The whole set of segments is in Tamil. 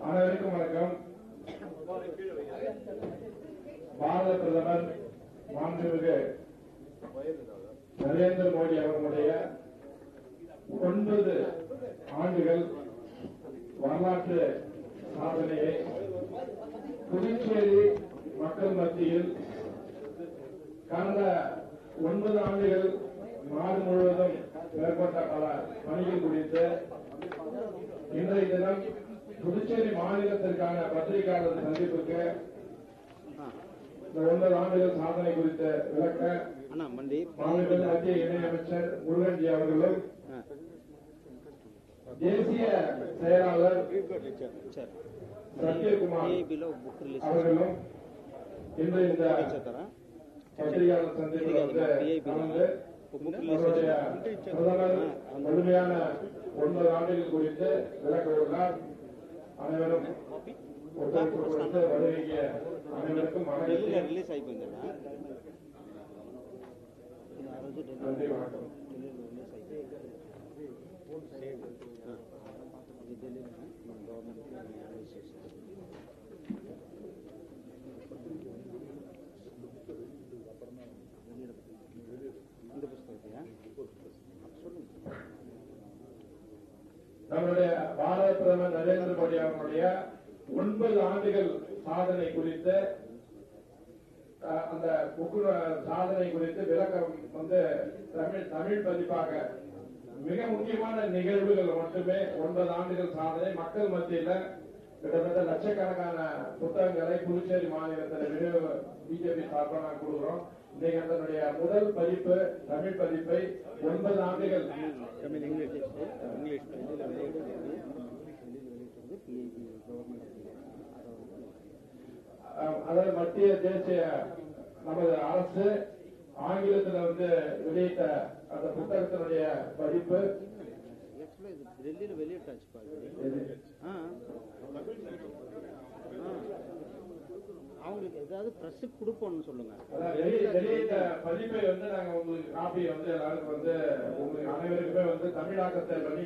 அனைவருக்கும் வணக்கம். பாரத பிரதமர் மாண்புமிகு நரேந்திர மோடி அவர்களுடைய 9 ஆண்டுகள் வரலாற்று சாதனையை புதுச்சேரி மக்கள் மத்தியில் கடந்த 9 ஆண்டுகள் நாடு முழுவதும் மேற்பட்ட பல பணிகள் குறித்து இன்றைய தினம் புதுச்சேரி மாநிலத்திற்கான பத்திரிகையாளர் சந்திப்புக்கு இந்த 9 ஆண்டுகள் சாதனை குறித்த விளக்க மாநில மத்திய இணையமைச்சர் முருகன் அவர்களும் தேசிய செயலாளர் சத்யகுமார் அவர்களும் இன்று இந்த பத்திரிகையாளர் சந்திப்பில் கலந்து பிரதமர் முழுமையான 9 ஆண்டுகள் குறித்து விளக்க உள்ளார். அனைவரும் ஒத்துழைப்பு வருகை அனைவருக்கும் நன்றி, வணக்கம். நம்முடைய பாரத பிரதமர் நரேந்திர மோடி அவர்களுடைய 9 ஆண்டுகள் சாதனை குறித்து அந்த சாதனை குறித்து விளக்கம் தமிழ் பதிப்பாக மிக முக்கியமான நிகழ்வுகள் மட்டுமே 9 ஆண்டுகள் சாதனை மக்கள் மத்தியில் கிட்டத்தட்ட லட்சக்கணக்கான புத்தகங்களை புதுச்சேரி மாநிலத்தில் பிஜேபி சார்பாக நாங்கள் கொடுக்கிறோம். இன்னைக்கு அதனுடைய முதல் பதிப்பு தமிழ் பதிப்பை 9 ஆண்டுகள் அதாவது மத்திய தேசிய நமது அரசு ஆங்கிலத்தில் வெளியிட்ட அந்த புத்தகத்தினுடைய பதிப்பு அவங்களுக்கு ஏதாவது பிரஸ் கொடுப்போம்னு சொல்லுங்க. வெளியிட்ட பதிப்பை நாங்க உங்களுக்கு காப்பியை எல்லாருக்கும் உங்களுக்கு அனைவருக்குமே தமிழாக்கத்தை பண்ணி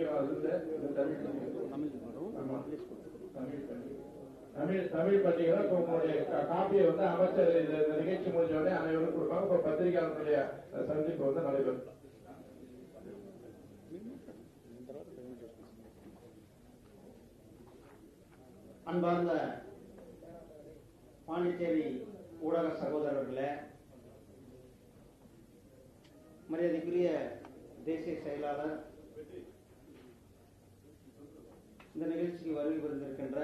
தமிழ் பத்திரிகை உங்களுடைய காப்பியை அமைச்சர் இந்த நிகழ்ச்சி முடிஞ்ச உடனே அனைவரும் கொடுப்பாங்க. இப்ப பத்திரிகையாளர்களுடைய சந்திப்பு நடைபெறும். அன்பார்ந்த பாண்டிச்சேரி ஊடக சகோதரர்களே, மரியாதைக்குரிய தேசிய செயலாளர், இந்த நிகழ்ச்சிக்கு வருகை புரிந்திருக்கின்ற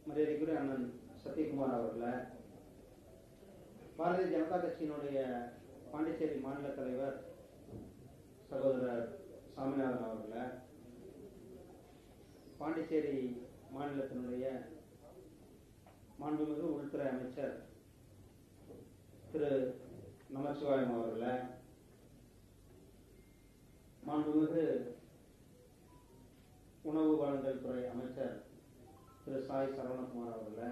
மரியாதைக்குரிய அண்ணன் சத்யகுமார் அவர்களே, பாரதிய ஜனதா கட்சியினுடைய பாண்டிச்சேரி மாநில தலைவர் சகோதரர் சாமிநாதன் அவர்களே, பாண்டிச்சேரி மாநிலத்தினுடைய மாண்புமிகு உள்துறை அமைச்சர் திரு நமச்சிவாயம் அவர்களே, மாண்புமிகு உணவு வழங்கல் துறை அமைச்சர் திரு சாய் சரவணகுமார் அவர்களே,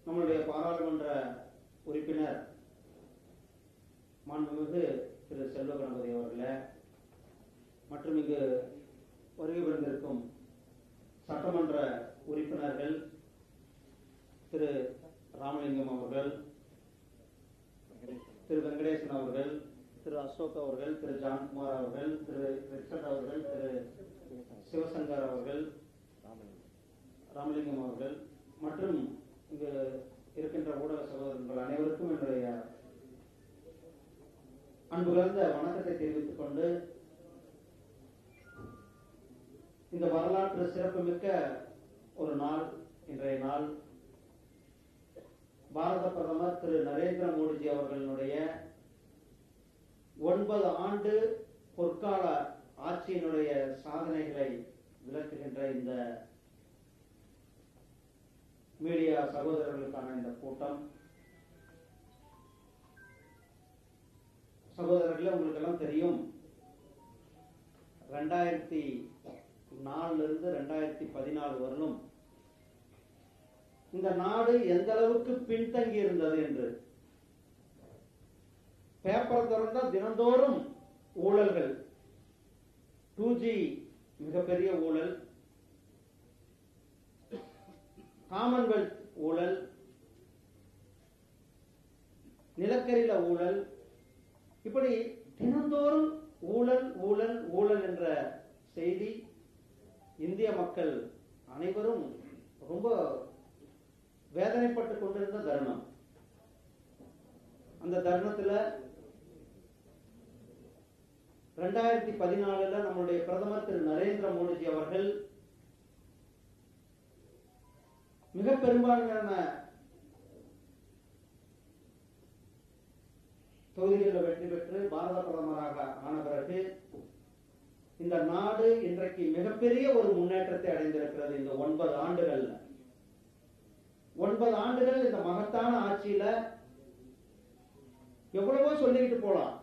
நம்முடைய பாராளுமன்ற உறுப்பினர் மாண்புமிகு திரு செல்வ கணபதி அவர்களே, மற்றும் இங்கு வருகை புரிந்திருக்கும் சட்டமன்ற உறுப்பினர்கள் திரு ராமலிங்கம் அவர்கள், திரு வெங்கடேசன் அவர்கள், திரு அசோக் அவர்கள், திரு ஜான்குமார் அவர்கள், திரு ரிச்சர்ட் அவர்கள், திரு சிவசங்கர் அவர்கள், ராமலிங்கம் அவர்கள் மற்றும் இங்கு இருக்கின்ற ஊடக சகோதரர்கள் அனைவருக்கும் என்னுடைய அன்பு கலந்த வணக்கத்தை தெரிவித்துக் கொண்டு, இந்த வரலாற்று சிறப்புமிக்க ஒரு நாள் இன்றைய நாள் பாரத பிரதமர் திரு நரேந்திர மோடிஜி அவர்களுடைய 9 ஆண்டு பொற்கால ஆட்சியினுடைய சாதனைகளை விளக்குகின்ற இந்த மீடியா சகோதரர்களுக்கான இந்த கூட்டம். சகோதரர்களே, உங்களுக்கு எல்லாம் தெரியும், 2004 இருந்து 2014 வரலும் இந்த நாடு எந்த அளவுக்கு பின்தங்கி இருந்தது என்று பேப்பர் திறந்தா தினந்தோறும் ஊழல்கள். 2G மிகப்பெரிய ஊழல், காமன்வெல்த் ஊழல், நிலக்கரியில ஊழல், இப்படி தினந்தோறும் ஊழல் ஊழல் ஊழல் என்ற செய்தி இந்திய மக்கள் அனைவரும் ரொம்ப வேதனைப்பட்டுக் கொண்டிருந்த தருணம். அந்த தருணத்தில் 2014 நம்முடைய பிரதமர் திரு நரேந்திர மோடிஜி அவர்கள் மிக பெரும்பான்மையான தொகுதிகளில் வெற்றி பெற்று பாரத பிரதமராக ஆன பிறகு இந்த நாடு இன்றைக்கு மிகப்பெரிய ஒரு முன்னேற்றத்தை அடைந்திருக்கிறது. இந்த 9 ஆண்டுகள் 9 ஆண்டுகள் இந்த மகத்தான ஆட்சியில எவ்வளவோ சொல்லிக்கிட்டு போலாம்.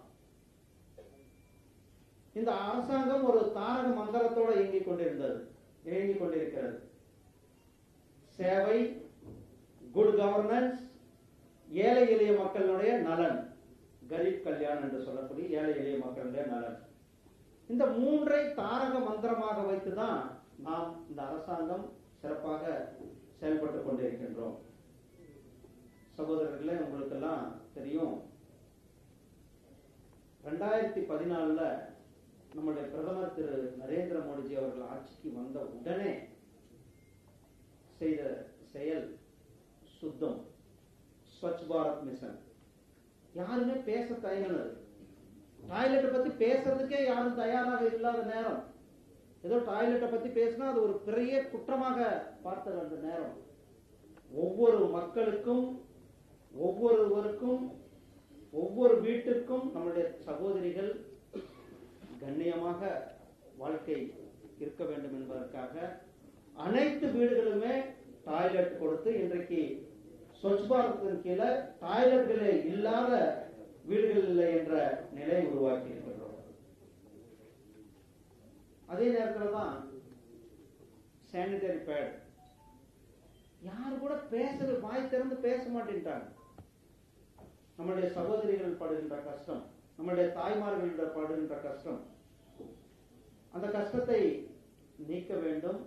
இந்த அரசாங்கம் ஒரு தாரக மந்திரத்தோடு இயங்கிக் கொண்டிருக்கிறது. சேவை, குட் கவர்னன்ஸ், ஏழை எளிய மக்களுடைய நலன், கரீப் கல்யாண் என்று சொல்லக்கூடிய ஏழை எளிய மக்களுடைய நலன், இந்த 3ஐ தாரக மந்திரமாக வைத்துதான் நாம் இந்த அரசாங்கம் சிறப்பாக செயல்பட்டுக் கொண்டிருக்கின்றோம். சகோதரர்களே, உங்களுக்கு எல்லாம் தெரியும், 2014 நம்முடைய பிரதமர் திரு நரேந்திர மோடிஜி அவர்கள் ஆட்சிக்கு வந்த உடனே செய்த செயல் சுத்தம், ஸ்வச் பாரத் மிஷன். யாருமே பேச தயங்கினது. டாய்லெட்டை பத்தி பேசுறதுக்கே யாரும் தயாராக இல்லாத நேரம். ஏதோ டாய்லெட்டை பத்தி பேசினா அது ஒரு பெரிய குற்றமாக பார்த்த அந்த நேரம். ஒவ்வொரு மக்களுக்கும், ஒவ்வொருவருக்கும், ஒவ்வொரு வீட்டிற்கும் நம்முடைய சகோதரிகள் கண்ணியமாக வாழ்க்கை இருக்க வேண்டும் என்பதற்காக அனைத்து வீடுகளுமே டாய்லெட் கொடுத்து இன்றைக்கு ஸ்வச் பாரத்தின் கீழே டாய்லெட்களே இல்லாத வீடுகள் இல்லை என்ற நிலை உருவாக்கி இருக்கின்றோம். அதே நேரத்தில் தான் சானிடரி பேட் யாரு கூட பேசுறது, வாய் திறந்து பேச மாட்டேன்ட்டாங்க. நம்முடைய சகோதரிகள் படுகின்ற கஷ்டம், நம்முடைய தாய்மார்கள் படுகின்ற கஷ்டம், அந்த கஷ்டத்தை நீக்க வேண்டும்.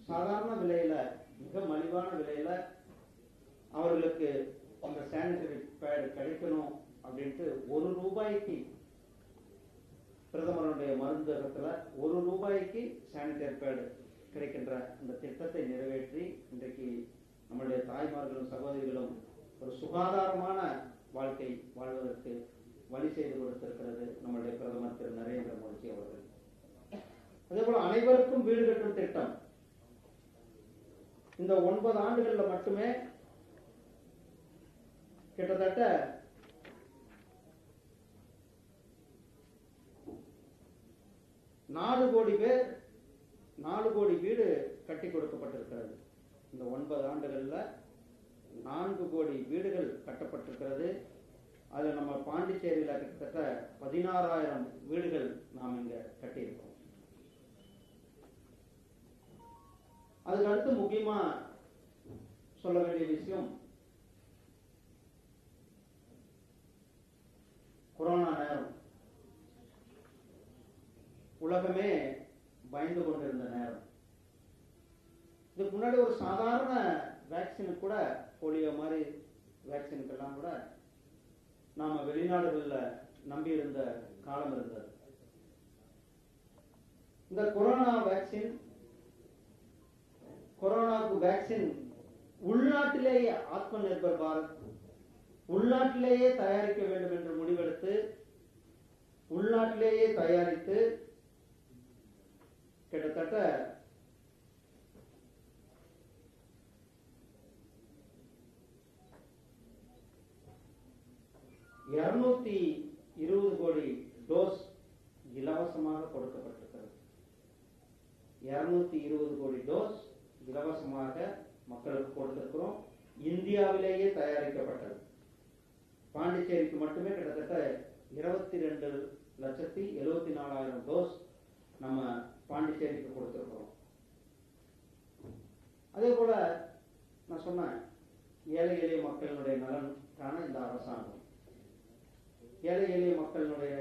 சாதாரண விலையில, மிக மலிவான விலையில அவர்களுக்கு அந்த சானிடரி பேட் கிடைக்கணும் அப்படின்ட்டு ₹1 பிரதமருடைய மருந்தகத்துல ₹1 சானிடரி பேட் கிடைக்கின்ற அந்த திட்டத்தை நிறைவேற்றி இன்றைக்கு நம்முடைய தாய்மார்களும் சகோதரிகளும் ஒரு சுகாதாரமான வாழ்க்கை வாழ்வதற்கு வழி செய்து கொடுத்திருக்கிறது நம்முடைய பிரதமர் திரு நரேந்திர மோடிஜி அவர்கள். அதே போல அனைவருக்கும் வீடு கட்டும் திட்டம் இந்த 9 ஆண்டுகள்ல மட்டுமே கிட்டத்தட்ட 4 கோடி பேர், 4 கோடி வீடு கட்டி கொடுக்கப்பட்டிருக்கிறது. இந்த 9 ஆண்டுகள்ல 4 கோடி வீடுகள் கட்டப்பட்டிருக்கிறது. அதுல நம்ம பாண்டிச்சேரியில கிட்டத்தட்ட 16,000 வீடுகள் நாம் இங்க கட்டியிருக்கோம். அதுக்கு அடுத்து முக்கியமா சொல்ல வேண்டிய விஷயம், கொரோனா நேரம், உலகமே பயந்து கொண்டிருந்த நேரம். இதுக்கு முன்னாடி ஒரு சாதாரண வேக்சின் கூட, போலியோ மாதிரி வேக்சினுக்கெல்லாம் கூட நாம வெளிநாடுகள்ல நம்பி இருந்த காலம் இருந்தது. இந்த கொரோனாவுக்கு வேக்சின் உள்நாட்டிலேயே ஆத்ம நிர்பர் பாரத், உள்நாட்டிலேயே தயாரிக்க வேண்டும் என்று முடிவெடுத்து உள்நாட்டிலேயே தயாரித்து கிட்டத்தட்ட 220 கோடி டோஸ் இலவசமாக கொடுக்கப்பட்டிருக்கிறது. 220 கோடி டோஸ் இலவசமாக மக்களுக்கு கொடுத்திருக்கிறோம். இந்தியாவிலேயே தயாரிக்கப்பட்டது. பாண்டிச்சேரிக்கு மட்டுமே கிட்டத்தட்ட 22,74,000 டோஸ் நம்ம பாண்டிச்சேரிக்கு கொடுத்திருக்கிறோம். அதே போல நான் சொன்னேன், ஏழை எளிய மக்களுடைய நலனுக்கான இந்த அரசாங்கம், ஏழை எளிய மக்களுடைய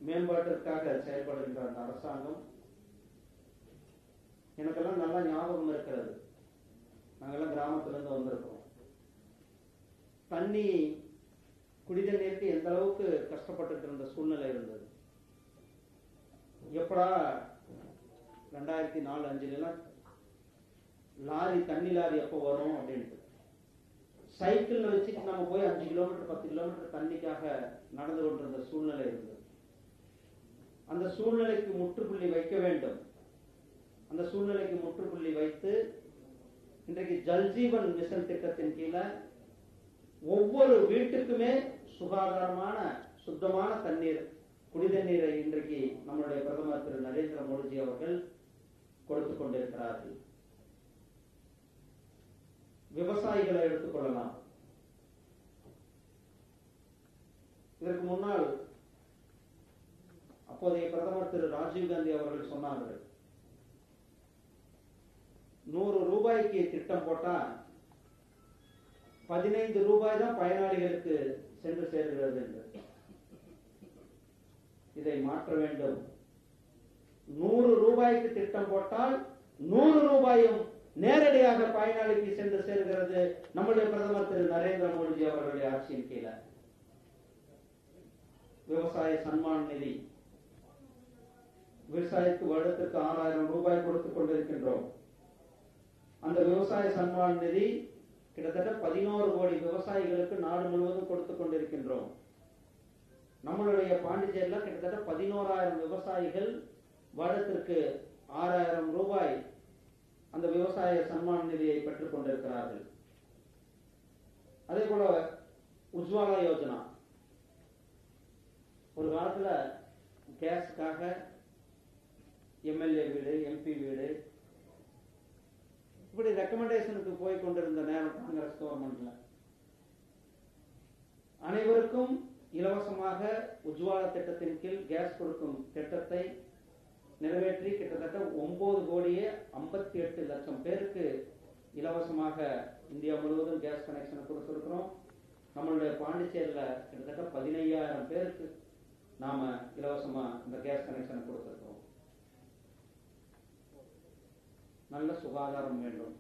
மேம்பாட்டிற்காக செயல்படுகின்ற அந்த அரசாங்கம் எனக்கெல்லாம் நல்லா ஞாபகம் இருக்கிறது. நாங்கெல்லாம் கிராமத்திலிருந்து வந்திருக்கிறோம். தண்ணி குடிதண்ணீருக்கு எந்த அளவுக்கு கஷ்டப்பட்டு இருந்த சூழ்நிலை இருந்தது. எப்படா 2004-05 லாரி, தண்ணி லாரி எப்போ வரும் அப்படின்ட்டு சைக்கிள் வச்சுட்டு நம்ம போய் 5 கிலோமீட்டர் 10 கிலோமீட்டர் தண்ணிக்காக நடந்து கொண்டிருந்த சூழ்நிலை இருந்தது. அந்த சூழ்நிலைக்கு முற்றுப்புள்ளி வைக்க வேண்டும். அந்த சூழ்நிலைக்கு முற்றுப்புள்ளி வைத்து இன்றைக்கு ஜல்ஜீவன் மிஷன் திட்டத்தின் கீழே ஒவ்வொரு வீட்டுக்குமே சுகாதாரமான சுத்தமான தண்ணீர், குடிதண்ணீரை இன்றைக்கு நம்முடைய பிரதமர் திரு நரேந்திர மோடிஜி அவர்கள் கொடுத்துக் கொண்டிருக்கிறார்கள். விவசாயிகளை எடுத்துக்கொள்ளலாம். இதற்கு முன்னால் அப்போதைய பிரதமர் திரு ராஜீவ்காந்தி அவர்கள் சொன்னார்கள், 100 ரூபாய்க்கு திட்டம் போட்டா 15 ரூபாய் தான் பயனாளிகளுக்கு சென்று சேர்கிறது என்று. இதை மாற்ற வேண்டும். 100 ரூபாய்க்கு திட்டம் போட்டால் 100 ரூபாயும் நேரடியாக பயனாளிக்கு சென்று சேர்கிறது நம்முடைய பிரதமர் திரு நரேந்திர மோடிஜி அவர்களுடைய ஆட்சியின் கீழே. விவசாய சன்மான் நிதி, விவசாயத்துக்கு வருடத்திற்கு 6000 ரூபாய் கொடுத்துக் கொண்டிருக்கின்றோம். அந்த விவசாய சன்மான் நிதி கிட்டத்தட்ட 11 கோடி விவசாயிகளுக்கு நாடு முழுவதும் கொடுத்துக் கொண்டிருக்கின்றோம். நம்மளுடைய பாண்டிச்சேரியில் கிட்டத்தட்ட 11,000 விவசாயிகள் வருடத்திற்கு 6000 ரூபாய் அந்த விவசாய சன்மான் நிதியை பெற்றுக் கொண்டிருக்கிறார்கள். அதே போல உஜ்வாலா யோஜனா, ஒரு காலத்துல கேஸுக்காக எம்எல்ஏ வீடு, எம்பி வீடு, இப்படி ரெக்கமெண்டேஷனுக்கு போய் கொண்டிருந்த நேரம் காங்கிரஸ் கவர்மெண்ட்ல அனைவருக்கும் இலவசமாக உஜ்வாலா திட்டத்தின் கீழ் கேஸ் கொடுக்கும் திட்டத்தை நிறைவேற்றி கிட்டத்தட்ட 9,58,00,000 பேருக்கு இலவசமாக இந்தியா முழுவதும் கேஸ் கனெக்ஷன் கொடுத்திருக்கிறோம். நம்மளுடைய பாண்டிச்சேரியில கிட்டத்தட்ட 15,000 பேருக்கு நாம இலவசமா இந்த கேஸ் கனெக்ஷன் கொடுத்திருக்கிறோம். நல்ல சுகாதாரம் வேண்டும்,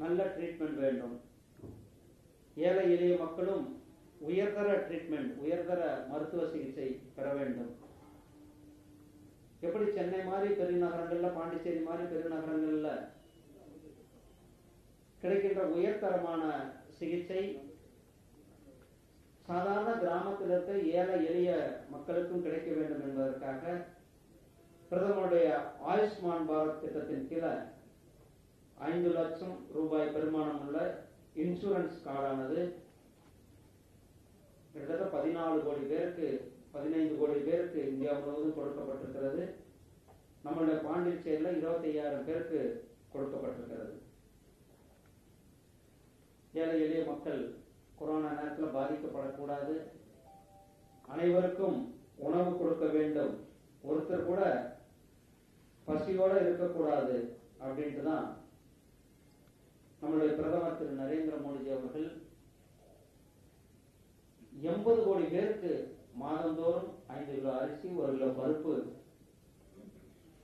நல்ல ட்ரீட்மெண்ட் வேண்டும். ஏழை எளிய மக்களும் உயர்தர ட்ரீட்மெண்ட், உயர்தர மருத்துவ சிகிச்சை பெற வேண்டும். எப்படி சென்னை மாதிரி பெருநகரங்கள்ல, பாண்டிச்சேரி மாதிரி பெருநகரங்கள்ல கிடைக்கின்ற உயர்தரமான சிகிச்சை சாதாரண கிராமத்தில் இருக்க ஏழை எளிய மக்களுக்கும் கிடைக்க வேண்டும் என்பதற்காக பிரதமருடைய ஆயுஷ்மான் பாரத் திட்டத்தின் கீழே 5 லட்சம் ரூபாய் பெருமானம் உள்ள இன்சூரன்ஸ் கார்டானது கிட்டத்தட்ட 14 கோடி பேருக்கு, 15 கோடி பேருக்கு இந்தியா முழுவதும் கொடுக்கப்பட்டிருக்கிறது. நம்மளுடைய பாண்டிச்சேரியில 25,000 பேருக்கு கொடுக்கப்பட்டிருக்கிறது. ஏழை எளிய மக்கள் கொரோனா நேரத்தில் பாதிக்கப்படக்கூடாது, அனைவருக்கும் உணவு கொடுக்க வேண்டும், ஒருத்தர் கூட பசியோட இருக்கக்கூடாது அப்படின்ட்டு தான் நம்மளுடைய பிரதமர் திரு நரேந்திர மோடிஜி அவர்கள் 80 கோடி பேருக்கு மாதந்தோறும் 5 கிலோ அரிசி, 1 கிலோ பருப்பு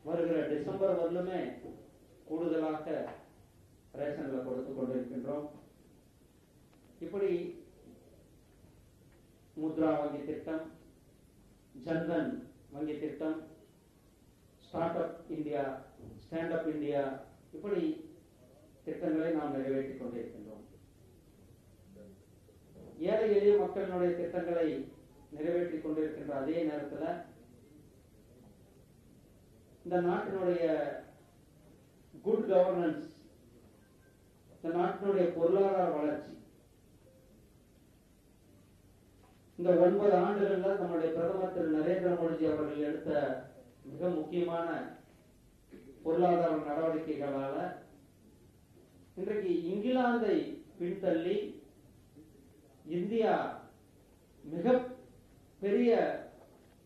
வருகிற டிசம்பர் வரலுமே கூடுதலாக ரேஷன்ல கொடுத்துக் கொண்டிருக்கின்றோம். இப்படி முத்ரா வங்கி திட்டம், ஜன்தன் வங்கி திட்டம், start up India, stand up India, இப்படி திட்டங்களை நாம் நிறைவேற்றிக் கொண்டிருக்கின்றோம். ஏழை எளிய மக்களினுடைய திட்டங்களை நிறைவேற்றிக் கொண்டிருக்கின்ற அதே நேரத்தில் இந்த நாட்டினுடைய குட் கவர்னன்ஸ், இந்த நாட்டினுடைய பொருளாதார வளர்ச்சி, இந்த 9 ஆண்டுகள்ல நம்முடைய பிரதமர் திரு நரேந்திர மோடிஜி அவர்கள் எடுத்த மிக முக்கியமான பொருளாதார நடவடிக்கைகளால இன்றைக்கு இங்கிலாந்தை பின்தள்ளி இந்தியா மிக பெரிய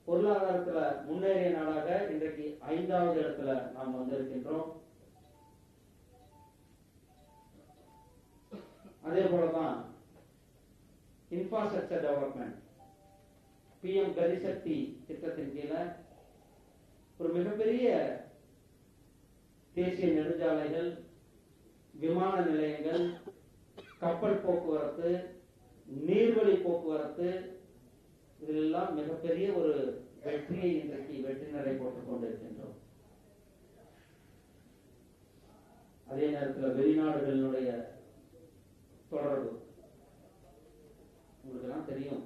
பொருளாதாரத்துல முன்னேறிய நாடாக இன்றைக்கு 5வது இடத்துல நாம் வந்திருக்கின்றோம். அதே போலதான் இன்ஃப்ராஸ்ட்ரக்சர் டெவலப்மெண்ட் PM கதிசக்தி திட்டத்தின் கீழே ஒரு மிகப்பெரிய தேசிய நெடுஞ்சாலைகள், விமான நிலையங்கள், கப்பல் போக்குவரத்து, நீர்வழி போக்குவரத்து, இதெல்லாம் மிகப்பெரிய ஒரு வெற்றியை இன்றைக்கு வெற்றி நடை போட்டுக் கொண்டிருக்கின்றோம். அதே நேரத்தில் வெளிநாடுகளினுடைய தொடர்பு உங்களுக்கு எல்லாம் தெரியும்.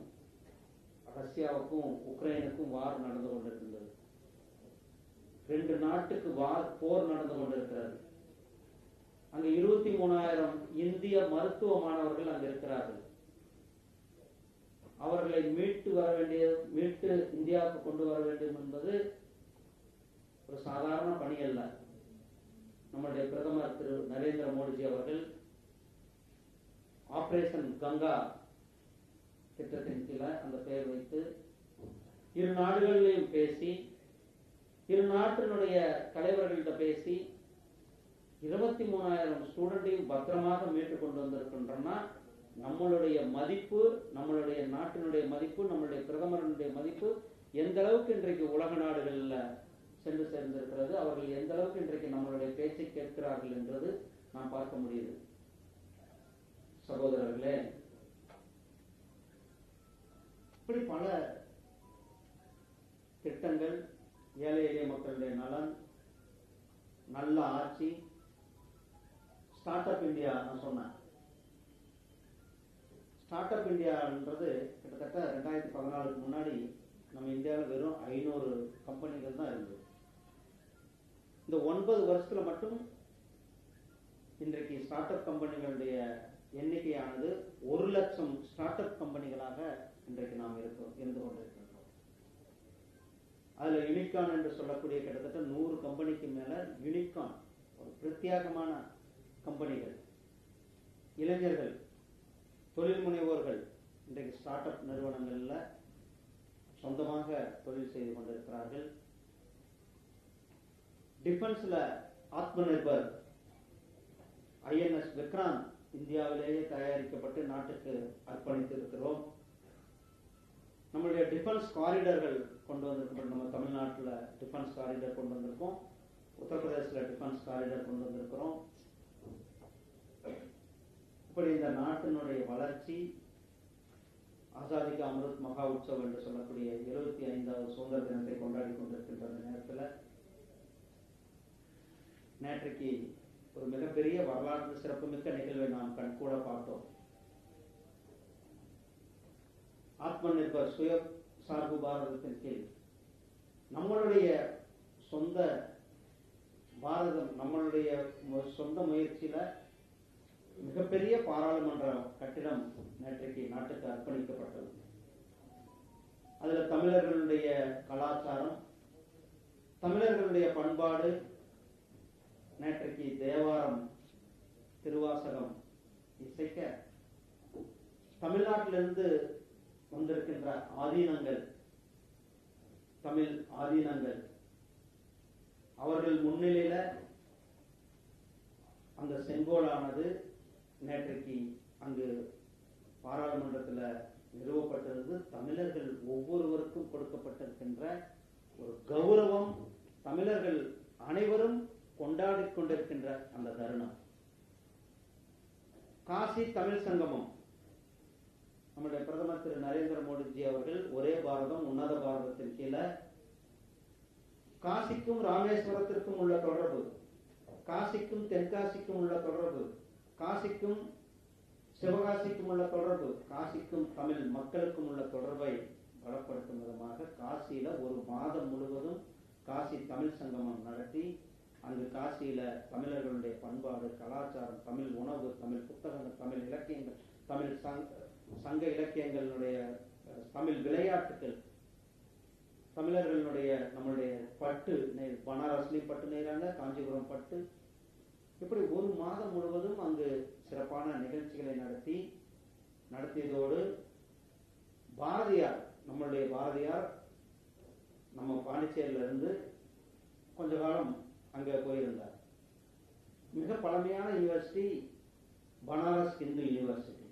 ரஷ்யாவுக்கும் உக்ரைனுக்கும் வார் நடந்து கொண்டிருக்கின்றது. 2 நாட்டுக்கு போர் நடந்து கொண்டிருக்கிறது. அங்கு 23,000 இந்திய மருத்துவ மாணவர்கள் அங்கு இருக்கிறார்கள். அவர்களை மீட்டு இந்தியாவுக்கு கொண்டு வர வேண்டும் என்பது ஒரு சாதாரண பணி அல்ல. நம்முடைய பிரதமர் திரு நரேந்திர மோடிஜி அவர்கள் ஆபரேஷன் கங்கா திட்டத்தின் கீழே அந்த பெயர் வைத்து 2 நாடுகளிலும் பேசி, 2 நாட்டினுடைய தலைவர்கள்ட்ட பேசி 23,000 ஸ்டூடெண்டையும் பத்திரமாக மீட்டு கொண்டு வந்திருக்கின்றோம்னா நம்மளுடைய மதிப்பு, நம்மளுடைய நாட்டினுடைய மதிப்பு, நம்மளுடைய பிரதமருடைய மதிப்பு எந்த அளவுக்கு இன்றைக்கு உலக நாடுகளில் சென்று சேர்ந்திருக்கிறது, அவர்கள் எந்த அளவுக்கு இன்றைக்கு நம்மளுடைய பேச்சை கேட்கிறார்கள் என்றது நாம் பார்க்க முடியுது. சகோதரர்களே, இப்படி பல திட்டங்கள், ஏழை எளிய மக்களுடைய நலன், நல்ல ஆட்சி, ஸ்டார்ட் அப் இந்தியா. நான் சொன்னேன், ஸ்டார்ட் அப் இந்தியான்றது கிட்டத்தட்ட 2014க்கு முன்னாடி நம்ம இந்தியாவில் வெறும் 500 கம்பெனிகள் தான் இருந்தது. இந்த 9 வருஷத்துல மட்டும் இன்றைக்கு ஸ்டார்ட் அப் கம்பெனிகளுடைய எண்ணிக்கையானது 1 லட்சம் ஸ்டார்ட் அப் கம்பெனிகளாக இன்றைக்கு நாம் இருந்து கொண்டிருக்கின்றோம். அதுல யூனிகான் என்று சொல்லக்கூடிய கிட்டத்தட்ட 100 கம்பெனிக்கு மேல யூனிகான் ஒரு பிரத்யேகமான கம்பெனிகள், இளைஞர்கள், தொழில் முனைவோர்கள் இன்றைக்கு ஸ்டார்ட் அப் நிறுவனங்கள்ல சொந்தமாக தொழில் செய்து கொண்டிருக்கிறார்கள். டிஃபென்ஸ்ல ஆத்ம நிர்பர் INS விக்ராந்த் இந்தியாவிலேயே தயாரிக்கப்பட்டு நாட்டுக்கு அர்ப்பணித்து இருக்கிறோம். நம்மளுடைய டிஃபென்ஸ் காரிடர்கள் கொண்டு வந்திருக்கிறோம். நம்ம தமிழ்நாட்டில் டிஃபென்ஸ் காரிடர் கொண்டு வந்திருக்கோம், உத்தரப்பிரதேசத்தில் டிஃபென்ஸ் காரிடர் கொண்டு வந்திருக்கிறோம். இப்படி இந்த நாட்டினுடைய வளர்ச்சி, ஆசாதிக்கு அமிர்த் மகா உற்சவ் என்று சொல்லக்கூடிய 75வது சுதந்திர தினத்தை கொண்டாடி கொண்டிருக்கின்ற நேரத்தில் நேற்றைக்கு ஒரு மிகப்பெரிய வரலாற்று சிறப்புமிக்க நிகழ்வை நாம் கண்கூட பார்த்தோம். ஆத்ம நிர்பர் சுய சார்பு பாரதத்தின் கீழ் நம்மளுடைய சொந்த பாரதம், நம்மளுடைய சொந்த முயற்சியில மிகப்பெரிய பாராளுமன்ற கட்டிடம் நேற்றைக்கு நாட்டுக்கு அர்ப்பணிக்கப்பட்டது. அதுல தமிழர்களுடைய கலாச்சாரம், தமிழர்களுடைய பண்பாடு, நேற்றைக்கு தேவாரம், திருவாசகம் இசைக்க தமிழ்நாட்டிலிருந்து வந்திருக்கின்ற ஆதீனங்கள், தமிழ் ஆதீனங்கள், அவர்கள் முன்னிலையில அந்த செங்கோலானது நேற்றைக்கு அங்கு பாராளுமன்றத்தில் நிறுவப்பட்டிருந்து தமிழர்கள் ஒவ்வொருவருக்கும் கொடுக்கப்பட்டிருக்கின்ற ஒரு கௌரவம், தமிழர்கள் அனைவரும் கொண்டாடி கொண்டிருக்கின்ற அந்த தருணம். காசி தமிழ் சங்கமம், நம்முடைய பிரதமர் திரு நரேந்திர மோடிஜி அவர்கள் ஒரே பாரதம் உன்னத பாரதத்தின் கீழே காசிக்கும் ராமேஸ்வரத்திற்கும் உள்ள தொடர்பு, காசிக்கும் தென்காசிக்கும் உள்ள தொடர்பு, காசிக்கும் சிவகாசிக்கும் உள்ள தொடர்பு, காசிக்கும் தமிழ் மக்களுக்கும் உள்ள தொடர்பை பலப்படுத்தும் விதமாக காசியில ஒரு மாதம் முழுவதும் காசி தமிழ் சங்கமம் நடத்தி அங்கு காசியில தமிழர்களுடைய பண்பாடு, கலாச்சாரம், தமிழ் உணவு, தமிழ் புத்தகங்கள், தமிழ் இலக்கியங்கள், தமிழ் சங்க இலக்கியங்களுடைய தமிழ் விளையாட்டுகள், தமிழர்களுடைய நம்மளுடைய பட்டு பனாரஸ்லயும் பட்டு நெய்றாங்க, காஞ்சிபுரம் பட்டு, இப்படி ஒரு மாதம் முழுவதும் அங்கு சிறப்பான நிகழ்ச்சிகளை நடத்தியதோடு பாரதியார், நம்மளுடைய பாரதியார் நம்ம பாண்டிச்சேரியில இருந்து கொஞ்ச காலம் அங்கே போயிருந்தார். மிக பழமையான யூனிவர்சிட்டி பனாரஸ் இந்து யூனிவர்சிட்டி.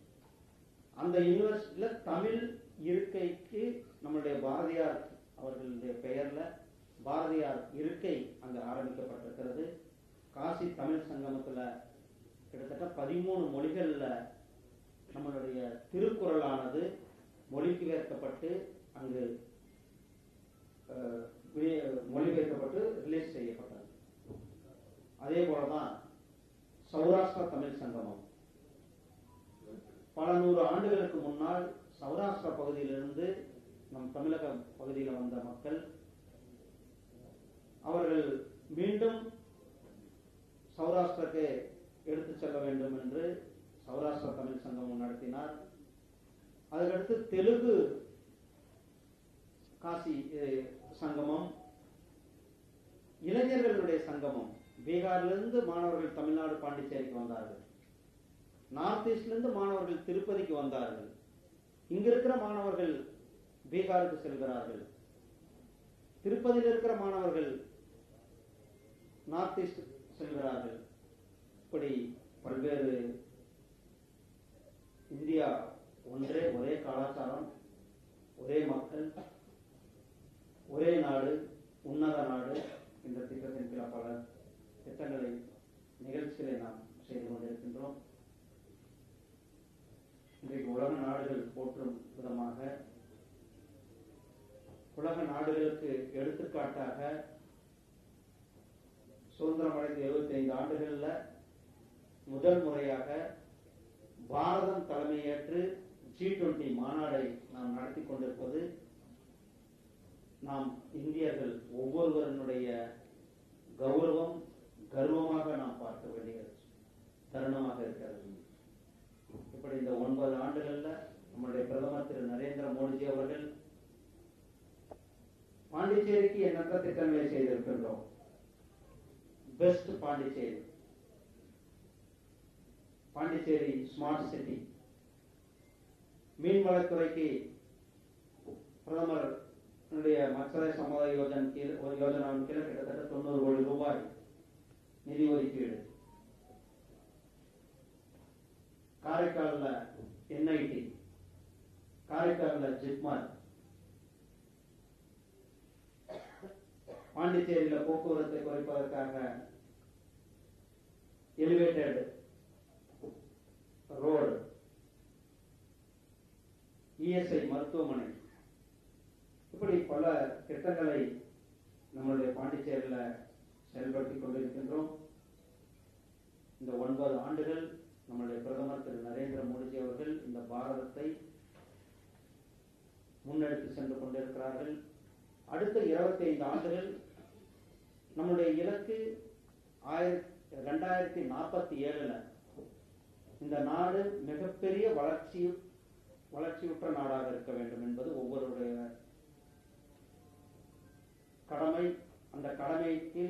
அந்த யூனிவர்சிட்டியில் தமிழ் இருக்கைக்கு நம்முடைய பாரதியார் அவர்களுடைய பெயர்ல பாரதியார் இருக்கை அங்கு ஆரம்பிக்கப்பட்டிருக்கிறது. காசி தமிழ் சங்கமத்தில் கிட்டத்தட்ட 13 மொழிகளில் நம்மளுடைய திருக்குறளானது மொழிபெயர்க்கப்பட்டு அங்கு மொழிபெயர்க்கப்பட்டு ரிலீஸ் செய்யப்பட்டது. அதே போலதான் சௌராஷ்டிரா தமிழ் சங்கமம் பல நூறு ஆண்டுகளுக்கு முன்னால் சௌராஷ்டிரா பகுதியிலிருந்து நம் தமிழக பகுதியில் வந்த மக்கள் அவர்கள் மீண்டும் சௌராஷ்டிராக்கு எடுத்து செல்ல வேண்டும் என்று சௌராஷ்டிரா தமிழ் சங்கமம் நடத்தினார். அதற்கடுத்து தெலுங்கு காசி சங்கமம், இளைஞர்களுடைய சங்கமம். பீகாரிலிருந்து மாணவர்கள் தமிழ்நாடு பாண்டிச்சேரிக்கு வந்தார்கள். நார்த் ஈஸ்ட்லிருந்து மாணவர்கள் திருப்பதிக்கு வந்தார்கள். இங்க இருக்கிற மாணவர்கள் பீகாருக்கு செல்கிறார்கள். திருப்பதியில் இருக்கிற மாணவர்கள் நார்த் ஈஸ்ட் செல்கிறார்கள். இப்படி பல்வேறு இந்தியா ஒன்றே, ஒரே கலாச்சாரம், ஒரே மக்கள், ஒரே நாடு, உன்னத நாடு என்ற திட்டத்தின் கீழ் பல திட்டங்களை நிகழ்ச்சிகளை நாம் செய்து கொண்டிருக்கின்றோம். இன்றைக்கு உலக நாடுகள் போற்றும் விதமாக, உலக நாடுகளுக்கு எடுத்துக்காட்டாக சுதந்திரம் அடைந்த 75 ஆண்டுகளில் முதல் முறையாக பாரதம் தலைமையேற்று G20 மாநாடை நாம் நடத்தி கொண்டிருப்பது நாம் இந்தியர்கள் ஒவ்வொருவருடைய கௌரவம், கர்வமாக நாம் பார்க்க வேண்டிய தருணமாக இருக்கிறது. இப்படி இந்த 9 ஆண்டுகள்ல நம்முடைய பிரதமர் திரு நரேந்திர மோடிஜி அவர்கள் பாண்டிச்சேரிக்கு எண்ணற்ற திட்டங்களை செய்திருக்கின்றோம். Best Pondicherry, Pondicherry smart city, மீன்வளத்துறைக்கு பிரதமர் மத்ஸ்ய சம்பத யோஜனாவின் கீழ் கிட்டத்தட்ட 90 கோடி ரூபாய் நிதி ஒதுக்கீடு. காரைக்கால்ல NIT, காரைக்கால்ல ஜிப்மர், பாண்டிச்சேரியில போக்குவரத்தை குறைப்பதற்காக எலிவேட்டட் ரோடு, ESI மருத்துவமனை, இப்படி பல திட்டங்களை நம்மளுடைய பாண்டிச்சேரியில செயல்படுத்திக் கொண்டிருக்கின்றோம். இந்த 9 ஆண்டுகள் நம்முடைய பிரதமர் திரு நரேந்திர மோடிஜி அவர்கள் இந்த பாரதத்தை முன்னெடுத்து சென்று கொண்டிருக்கிறார்கள். அடுத்த 25 ஆண்டுகள் நம்முடைய இலக்கு 2047 இந்த நாடு மிகப்பெரிய வளர்ச்சியுற்ற நாடாக இருக்க வேண்டும் என்பது ஒவ்வொருடைய கடமை. அந்த கடமைக்கு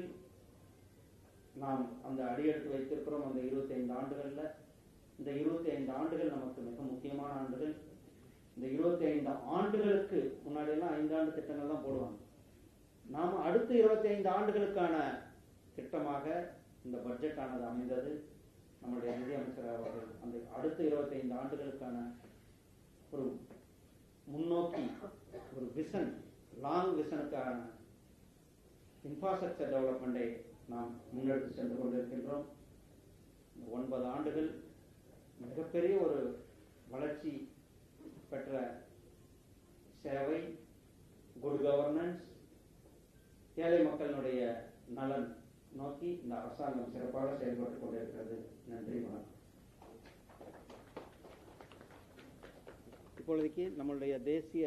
நாம் அந்த அடியெடுத்து வைத்திருக்கிறோம். அந்த 25 ஆண்டுகள்ல இந்த 25 ஆண்டுகள் நமக்கு மிக முக்கியமான ஆண்டுகள். இந்த 25 ஆண்டுகளுக்கு முன்னாடி எல்லாம் 5 ஆண்டு திட்டங்கள் தான் போடுவாங்க. நாம அடுத்த 25 ஆண்டுகளுக்கான திட்டமாக இந்த பட்ஜெட் ஆனது அமைந்தது. நம்முடைய நிதியமைச்சர் அவர்கள் அந்த அடுத்த 25 ஆண்டுகளுக்கான ஒரு முன்னோக்கி, ஒரு விஷன், லாங் விஷனுக்கான இன்ஃப்ராஸ்ட்ரக்சர் டெவலப்மெண்டை நாம் முன்னெடுத்து சென்று கொண்டிருக்கின்றோம். 9 ஆண்டுகள் மிகப்பெரிய ஒரு வளர்ச்சி பெற்ற சேவை, குட் கவர்னன்ஸ், ஏழை மக்களுடைய நலன் நோக்கி இந்த அரசாங்கம் சிறப்பாக செயல்பட்டுக் கொண்டிருக்கிறது. நன்றி, வணக்கம். இப்பொழுதைக்கு நம்மளுடைய தேசிய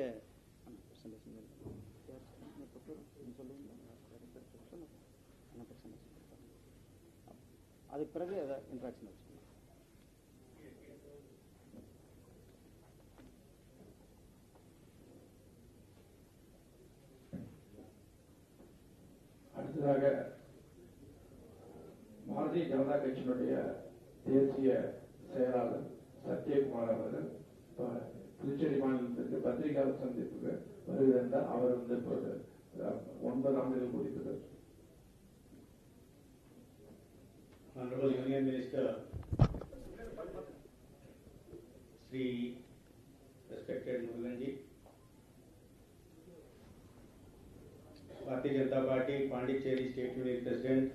அதுக்கு பிறகு இன்ட்ராக்ஷன் வச்சுக்கணும். அடுத்ததாக பாரதிய ஜனதா கட்சியினுடைய தேசிய செயலாளர் சத்யகுமார் அவர்கள் புதுச்சேரி மாநிலத்திற்கு பத்திரிகையாளர் சந்திப்புக்கு வருகிறார். அவர் இப்போது 9 ஆண்டுகள் முடிந்தது. Honorable Union Minister, Sri respected Murugan ji, Bharatiya Janata Party Pondicherry State Union President,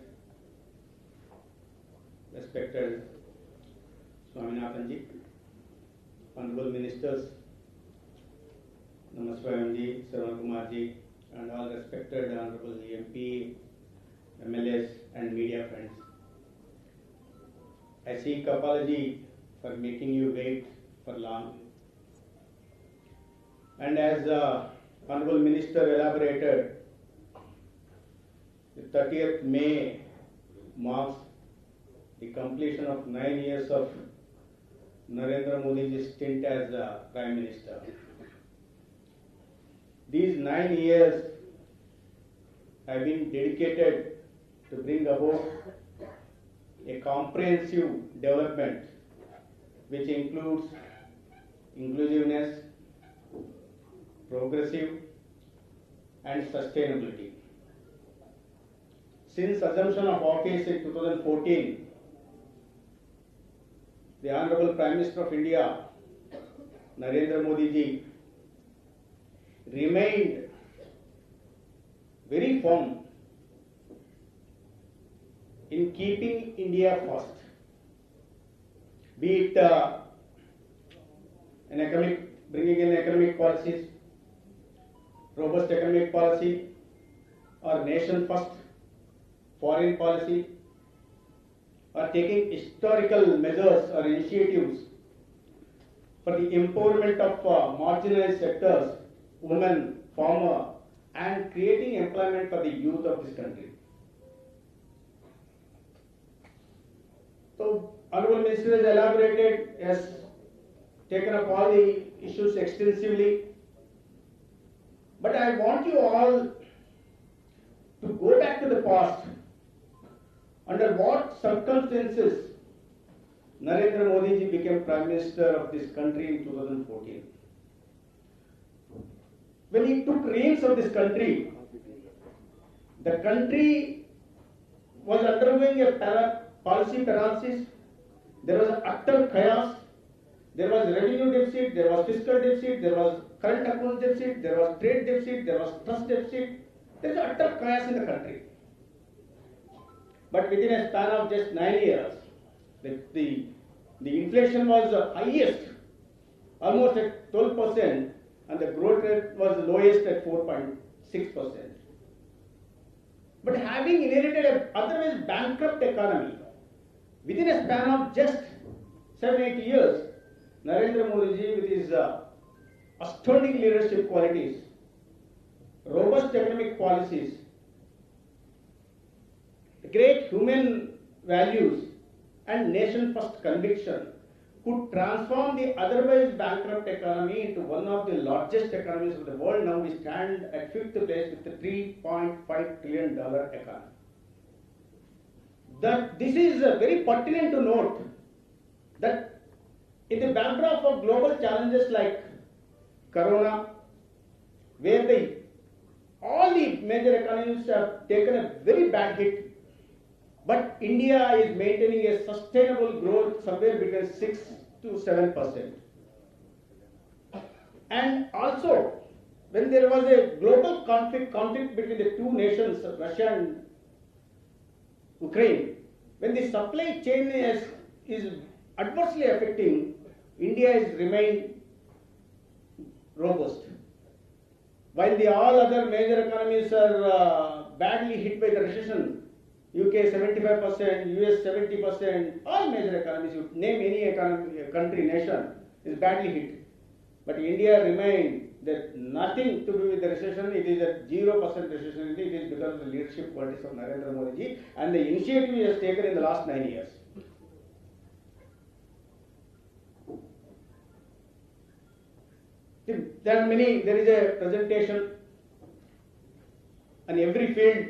respected Swaminathan ji, Honorable Ministers, Namaswaram ji, Sarwan Kumar ji, and all respected Honorable MP, MLAs and media friends. I seek apology for making you wait for long. And as the Honorable Minister elaborated, the 30th May marks the completion of 9 years of Narendra Modi's stint as the Prime Minister. These 9 years have been dedicated to bring about a comprehensive development which includes inclusiveness, progressive and sustainability. Since assumption of office in 2014, the Honorable Prime Minister of India, Narendra Modi ji, remained very firm in keeping India first, be it bringing in economic policies, robust economic policy, or nation first foreign policy, or taking historical measures or initiatives for the empowerment of marginalized sectors, women, farmer, and creating employment for the youth of this country. So, Honorable Minister has elaborated, has taken up all the issues extensively, but I want you all to go back to the past. Under what circumstances Narendra Modi ji became Prime Minister of this country in 2014? When he took reins of this country, the country was undergoing a policy paralysis. There was utter chaos. There was revenue deficit, there was fiscal deficit, there was current account deficit, there was trade deficit, there was trust deficit. There is utter chaos in the country. But within a span of just 9 years, the inflation was highest, almost at 12%, and the growth rate was lowest at 4.6%. But having inherited an otherwise bankrupt economy, within a span of just 7-8 years, Narendra Modi ji, with his astounding leadership qualities, robust economic policies, great human values, and nation-first conviction, could transform the otherwise bankrupt economy into one of the largest economies of the world. Now we stand at 5th place with a $3.5 trillion economy. This is very pertinent to note that in the backdrop of global challenges like Corona, where all the major economies have taken a very bad hit, but India is maintaining a sustainable growth somewhere between 6 to 7%. And also, when there was a global conflict between the two nations, Russia and Ukraine, when the supply chain is adversely affecting, India has remained robust. While all other major economies are badly hit by the recession, UK 75%, US 70%, all major economies, you name any country, nation, is badly hit. But India remained that nothing to do with the recession, it is a 0% recession, it is because of the leadership qualities of Narendra Modi ji and the initiative he has taken in the last 9 years. There is a presentation on every field,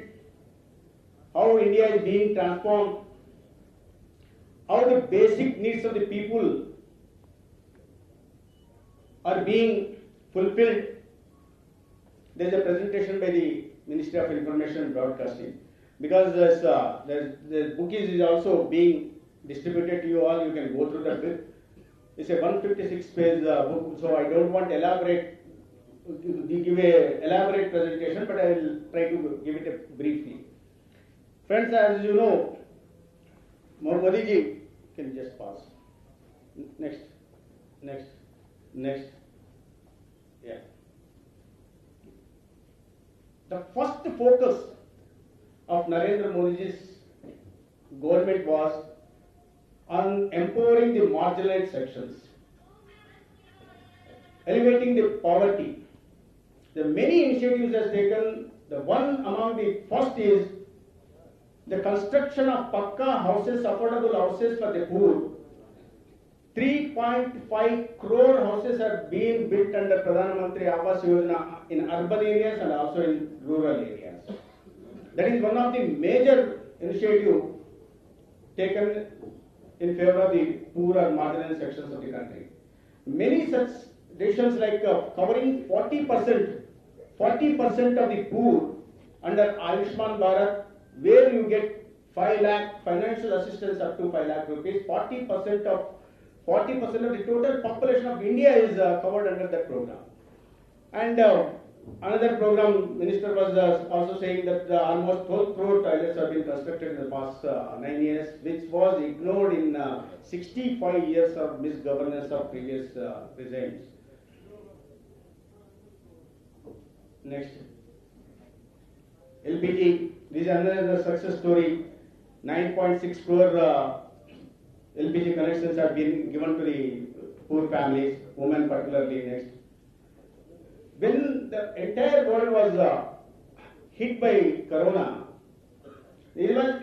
how India is being transformed, how the basic needs of the people are being fulfilled. There is a presentation by the Ministry of Information and Broadcasting, because the book is also being distributed to you all. You can go through the book. It's a 156-page book, so I don't want to give a elaborate presentation, but I will try to give it briefly. Friends, as you know, Modi ji, can you just pass? Next. Yeah. The first focus of Narendra Modi's government was on empowering the marginalized sections, elevating the poverty. The many initiatives has taken. The one among the first is the construction of Pakka houses, affordable houses for the poor. 3.5 crore houses are being built under Pradhan Mantri Awas Yojana in urban areas and also in rural areas. That is one of the major initiatives taken in favor of the poor and marginal sections of the country. Many such decisions like covering 40% of the poor under Ayushman Bharat, where you get 5 lakh financial assistance up to 5 lakh rupees. 40% of the total population of India is covered under that program. And another program, Minister was also saying that almost 12 crore toilets have been constructed in the past 9 years, which was ignored in 65 years of misgovernance of previous regimes. Next. LPG, this is another success story. 9.6 crore LPG connections have been given to the poor families, women particularly. Next. When the entire world was hit by Corona, there was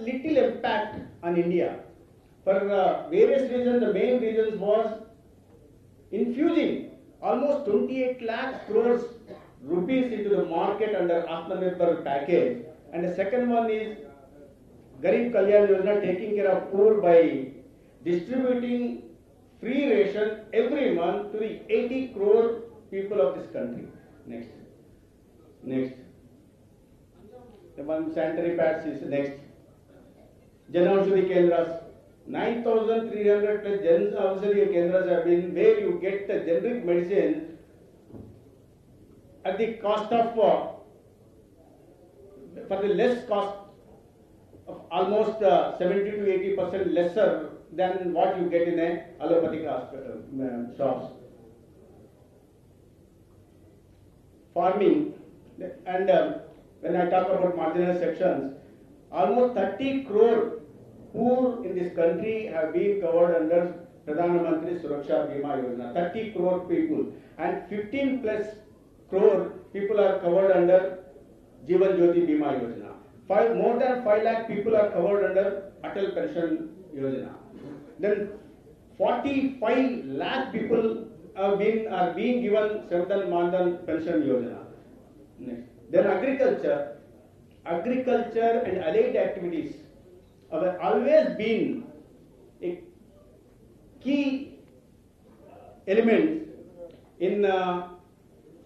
little impact on India. For various reasons, the main reasons was infusing almost 28 lakh crores rupees into the market under Atmanirbhar package, and the second one is Garib Kalyan Yojana, taking care of poor by distributing free ration every month to the 80 crore people of this country. Next. The one sanitary pads is next. Jan Aushadhi Kendras, 9,300 plus Jan Aushadhi Kendras have been where you get the generic medicine at the cost of for the less cost of almost 70 to 80% lesser than what you get in a allopathic hospital shops. Farming, and when I talk about marginal sections, almost 30 crore poor in this country have been covered under Pradhan Mantri Suraksha Bima Yojana. 30 crore people, and 15 plus crore people are covered under Jeevan Jyoti Bima Yojana. More than 5 lakh people are covered under Atal Pension Yojana. Then 45 lakh people are being given Sevdan Mandan Pension Yojana. Next. Then agriculture and allied activities have always been a key element in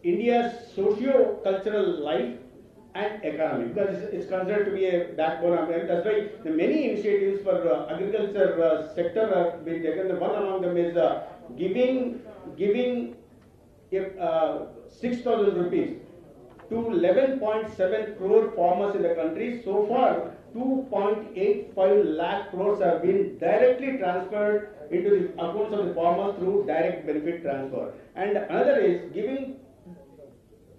India's socio-cultural life and economy, because it's considered to be a backbone of it. That's why the many initiatives for agriculture sector have been taken. The one among them is giving 6,000 rupees to 11.7 crore farmers in the country. So far, 2.85 lakh crores have been directly transferred into the accounts of the farmers through direct benefit transfer. And another is giving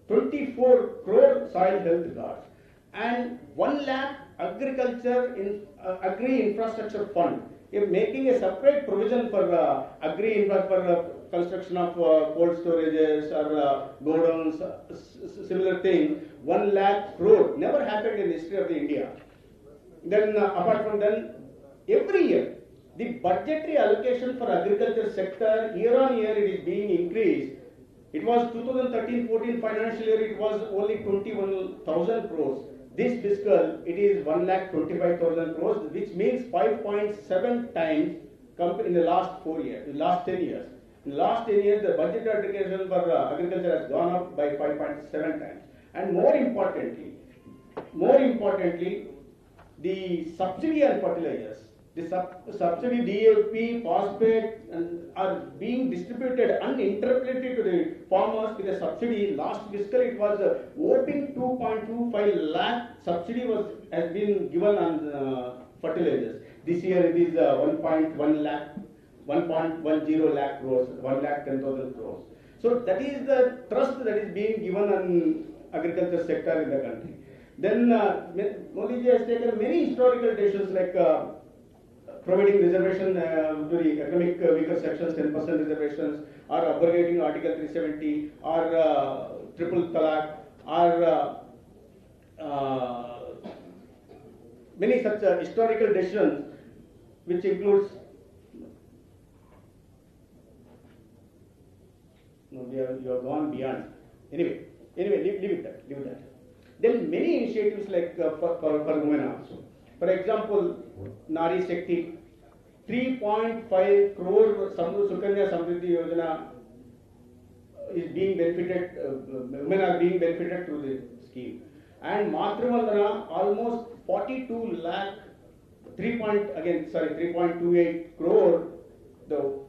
24 crore soil health cards and 1 lakh agriculture in agri infrastructure fund. If making a separate provision for agri infra for construction of cold storages or godowns, similar thing, 1 lakh crore never happened in the history of India. Then apart from that, every year the budgetary allocation for agriculture sector year on year it is being increased. It was 2013-14 financial year, it was only 21,000 crores. This fiscal, it is 1,25,000 crores, which means 5.7 times in the last 4 years, in the last 10 years. In the last 10 years, the budget allocation for agriculture has gone up by 5.7 times. And more importantly, the subsidy on fertilizers, the subsidy DAP, phosphate, are being distributed uninterruptedly to the farmers with a subsidy. Last fiscal it was whopping 2.25 lakh subsidy has been given on fertilizers. This year it is 1.10 lakh crores, 1,10,000 crores. So that is the trust that is being given on agriculture sector in the country. Then Modi ji has taken many historical decisions like providing reservation to the economic weaker sections, 10% reservations, or abrogating Article 370, or triple talaq, or many such historical decisions, which includes. No, you have gone beyond. Anyway, leave it that. Then many initiatives like for women also. For example, Nari Shakti, 3.5 crore Sukanya Samriddhi Yojana is being benefited, women are being benefited through the scheme. And Matru-Vandana, almost 42 lakh, 3.28 crore, the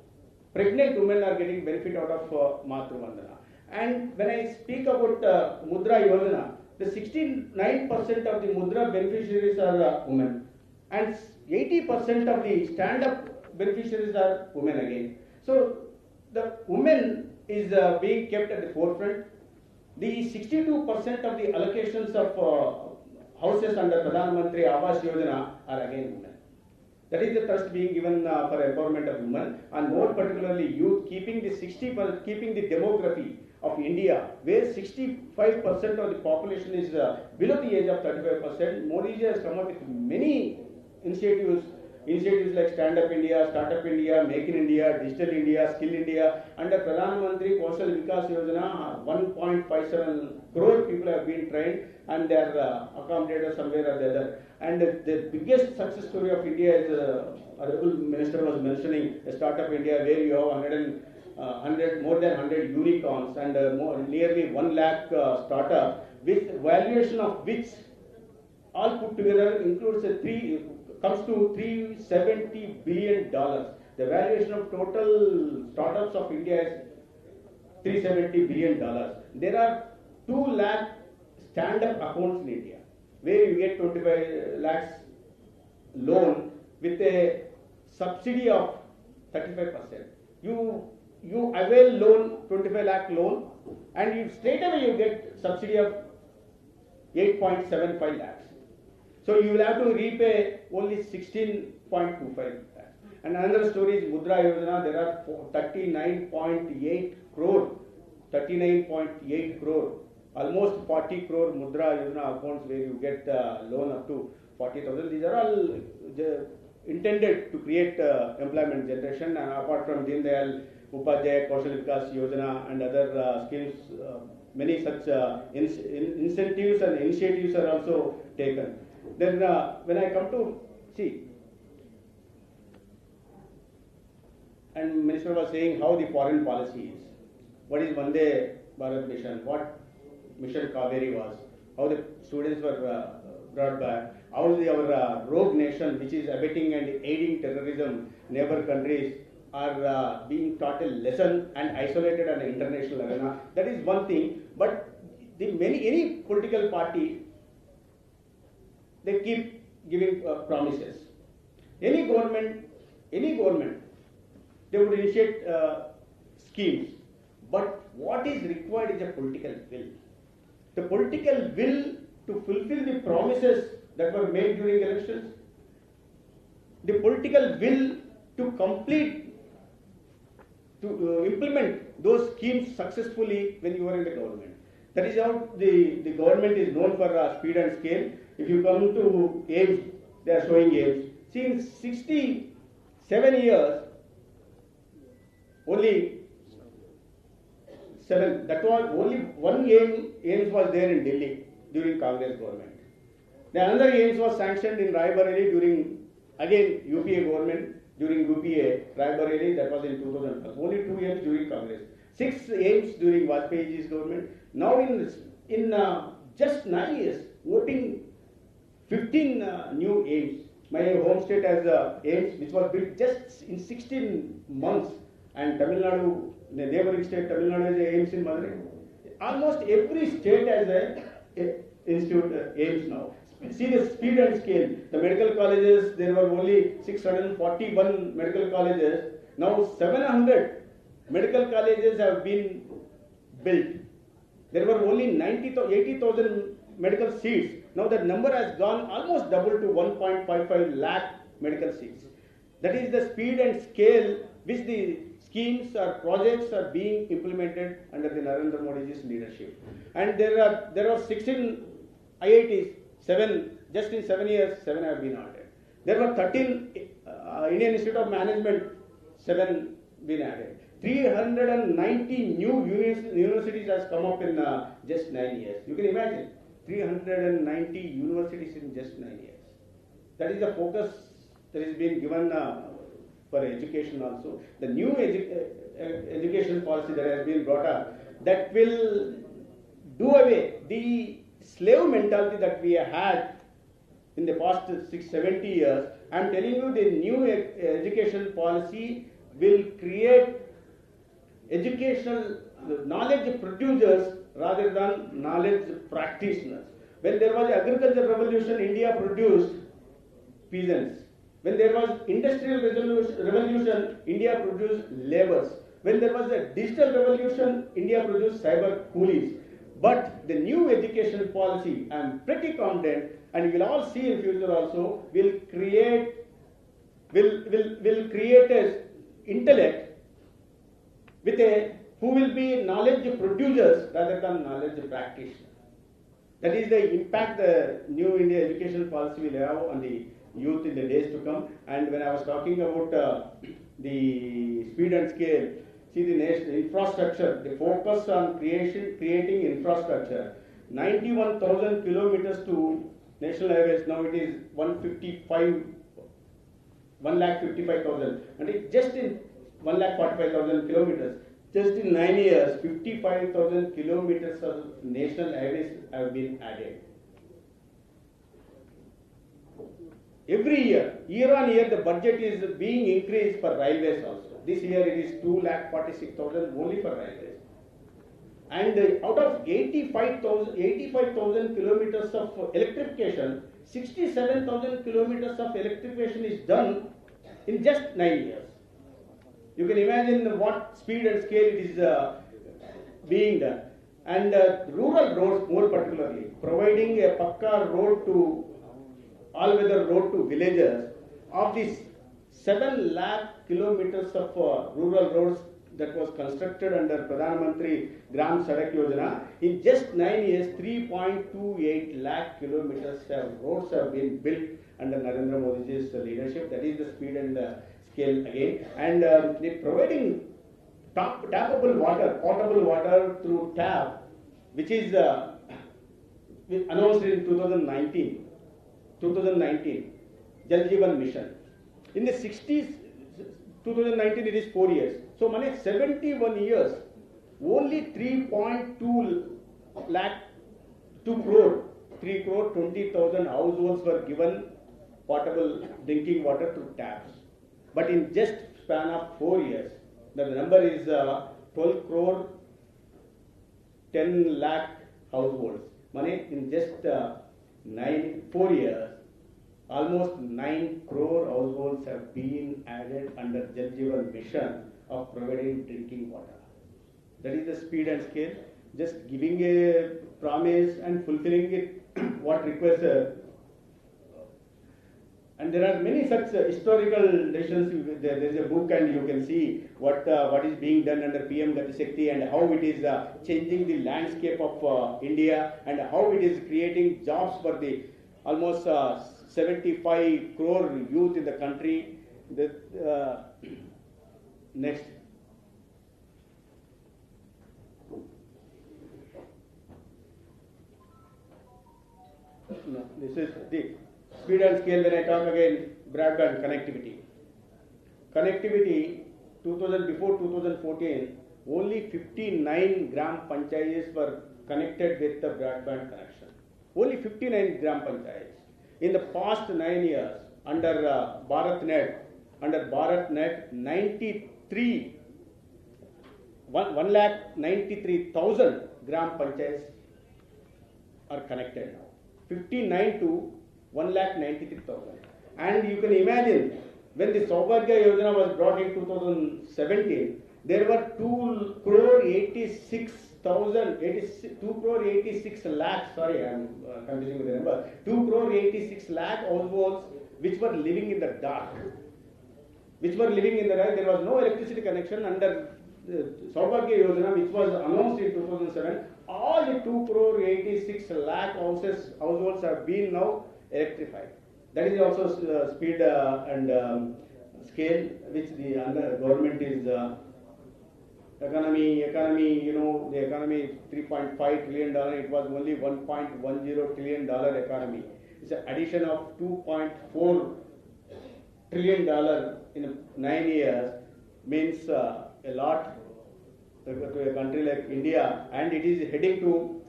pregnant women are getting benefit out of Matru-Vandana. And when I speak about Mudra Yojana, the 69% of the Mudra beneficiaries are women, and 80% of the stand-up beneficiaries are women again. So the women is being kept at the forefront. The 62% of the allocations of houses under Pradhan Mantri Awas Yojana are again women. That is the trust being given for empowerment of women, and more particularly youth, keeping the demography of India, where 65% of the population is below the age of 35%. Modi ji has come up with many initiatives like Stand Up India, Startup India, Make in India, Digital India, Skill India. Under Pradhan Mantri Kaushal Vikas Yojana, 1.57 crore people have been trained, and they are accommodated somewhere or the other. And the biggest success story of India is, Honorable Minister was mentioning, Startup India, where you have more than 100 unicorns and nearly 1 lakh startup, with valuation of which all put together comes to $370 billion. The valuation of total startups of India is $370 billion. There are 2 lakh stand-up accounts in India, where you get 25 lakhs loan with a subsidy of 35%. You avail loan, 25 lakh loan, and you straight away you get subsidy of 8.75 lakhs. So you will have to repay only 16.25 lakhs. And another story is Mudra Yojana. There are 39.8 crore, almost 40 crore Mudra Yojana accounts where you get loan up to 40,000. These are all intended to create employment generation, and apart from Deen Dayal Upadhyay, Kaushal Vikas Yojana and other schemes, many such incentives and initiatives are also taken. Then when I come to see, and Minister was saying how the foreign policy is, what is Vande Bharat mission, what Mission Kaveri was, how the students were brought back, how our rogue nation, which is abetting and aiding terrorism, neighbor countries, are being taught a lesson and isolated on an international arena. That is one thing. But any political party, they keep giving promises. Any government, they would initiate schemes. But what is required is a political will. The political will to fulfill the promises that were made during elections, the political will to implement those schemes successfully when you are in the government. That is how the government is known for speed and scale. If you come to aims, they are showing aims. See, in 67 years, only 7, that was only one aims was there in Delhi during Congress government. The another aims was sanctioned in Rai Bareli during, again, UPA government, during UPA, Rai Bareli, that was in 2012. Only 2 aims during Congress. 6 aims during Vajpayee's government. Now in in just 9 years, voting 15 new aims. My home state has aims which was built just in 16 months, and Tamil Nadu, the neighboring state, Tamil Nadu has aims in Madurai. Almost every state has a institute aims now. See the speed and scale. The medical colleges, there were only 641 medical colleges. Now 700 medical colleges have been built. There were only 80,000 medical seats. Now that number has gone almost double to 1.55 lakh medical seats. That is the speed and scale which the schemes or projects are being implemented under the Narendra Modi's leadership. And there are 16 IITs, just in 7 years, 7 have been added. There were 13 Indian Institute of Management, 7 been added. 390 new universities has come up in just 9 years. You can imagine, 390 universities in just 9 years. That is the focus that is being given for education also. The new education policy that has been brought up, that will do away the slave mentality that we had in the past 70 years. I am telling you, the new education policy will create educational knowledge producers rather than knowledge practitioners. When there was the agricultural revolution, India produced peasants. When there was industrial revolution, India produced laborers. When there was a digital revolution, India produced cyber coolies. But the new education policy, I am pretty confident, and you will all see in future also, will create an intellect with who will be knowledge producers rather than knowledge practitioners. That is the impact the new India education policy will have on the youth in the days to come. And when I was talking about the speed and scale, see the national infrastructure, the focus on creating infrastructure. 91,000 kilometers to national highways, now it is 1,55,000, and it just in 1,45,000 kilometers. Just in 9 years, 55,000 kilometers of national highways have been added. Every year, year on year, the budget is being increased for railways also. This year it is 2,46,000 only for railways. And out of 85,000 kilometers of electrification, 67,000 kilometers of electrification is done in just 9 years. You can imagine what speed and scale it is being done. And rural roads more particularly, providing a pakka road to all-weather road to villages. Of these 7 lakh kilometers of rural roads that was constructed under Pradhan Mantri Gram Sadak Yojana, in just 9 years, 3.28 lakh kilometers of roads have been built under Narendra Modi's leadership. That is the speed and scale again. And they providing tappable water, potable water through tap, which is announced in 2019, Jal Jeevan Mission. In the 60s, 2019 it is 4 years. So, 71 years, only 3.2 lakh, 2 crore, 3 crore 20,000 households were given potable drinking water through taps. But in just span of 4 years, the number is 12 crore 10 lakh households. In just 4 years, almost 9 crore households have been added under Jal Jeevan Mission of providing drinking water. That is the speed and scale. Just giving a promise and fulfilling it, what requires and there are many such historical decisions. There is a book, and you can see what is being done under PM Gati Shakti and how it is changing the landscape of India, and how it is creating jobs for the almost 75 crore youth in the country. Next. No, this is the speed and scale. When I talk again, broadband connectivity. Before 2014, only 59 gram panchayats were connected with the broadband connection. Only 59 gram panchayats. In the past 9 years, under BharatNet, 1,93,000 gram panchayats are connected now. 59 to 1,93,000. And you can imagine, when the Saubhagya Yojana was brought in 2017, there were 2,86 lakh, sorry, I am confusing with the number, 2,86 lakh households which were living in the dark. There was no electricity connection under Saubhagya Yojana, which was announced in 2007. All the 2,86 lakh households have been now electrified. That is also speed and scale which the government is economy, the economy is $3.5 trillion. It was only $1.10 trillion economy. It's an addition of $2.4 trillion in 9 years, means a lot to a country like India, and it is heading to